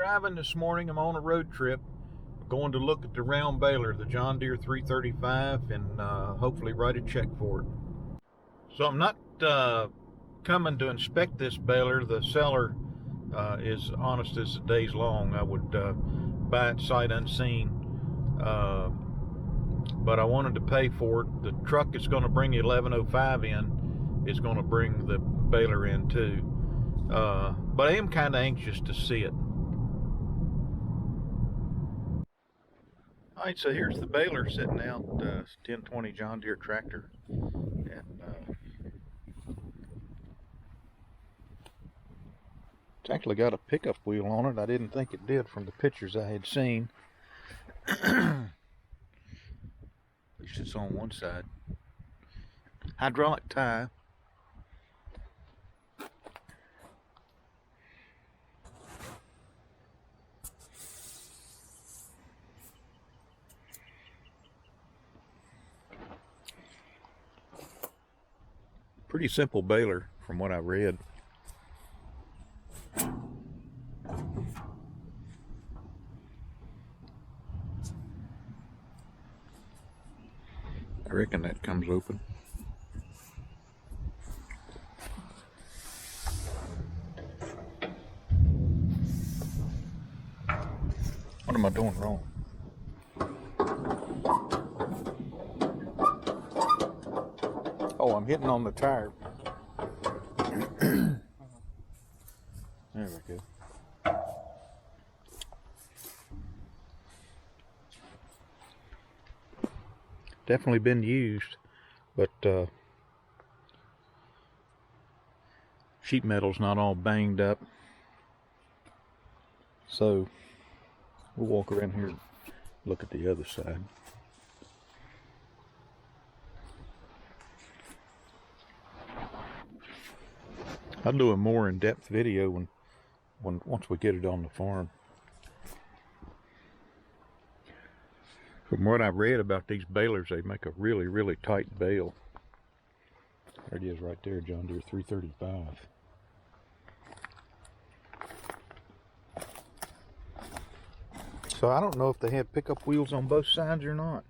driving this morning. I'm on a road trip. I'm going to look at the round baler, the John Deere 335, and hopefully write a check for it. So I'm not coming to inspect this baler. The seller is honest as the day's long. I would buy it sight unseen, but I wanted to pay for it. The truck is going to bring the 1105 in. It's going to bring the baler in too. But I am kind of anxious to see it. Alright, so here's the baler sitting out, 1020 John Deere tractor. And it's actually got a pickup wheel on it. I didn't think it did from the pictures I had seen. At least it's on one side. Hydraulic tie. Pretty simple baler from what I read. I reckon that comes open. What am I doing wrong? Oh, I'm hitting on the tire. There we go. Definitely been used, but sheet metal's not all banged up. So we'll walk around here and look at the other side. I'll do a more in-depth video once we get it on the farm. From what I've read about these balers, they make a really, really tight bale. There it is right there, John Deere 335. So I don't know if they have pickup wheels on both sides or not.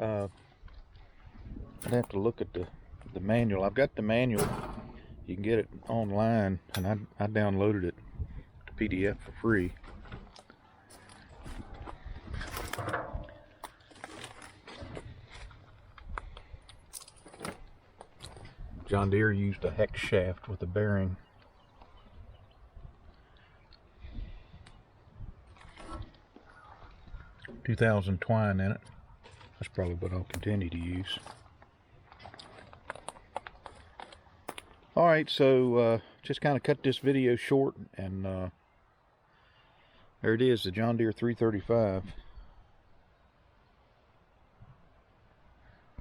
I'd have to look at the manual. I've got the manual. You can get it online, and I downloaded it to PDF for free. John Deere used a hex shaft with a bearing. $2,000 twine in it. That's probably what I'll continue to use. Alright, so just kind of cut this video short, and there it is, the John Deere 335.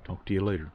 Talk to you later.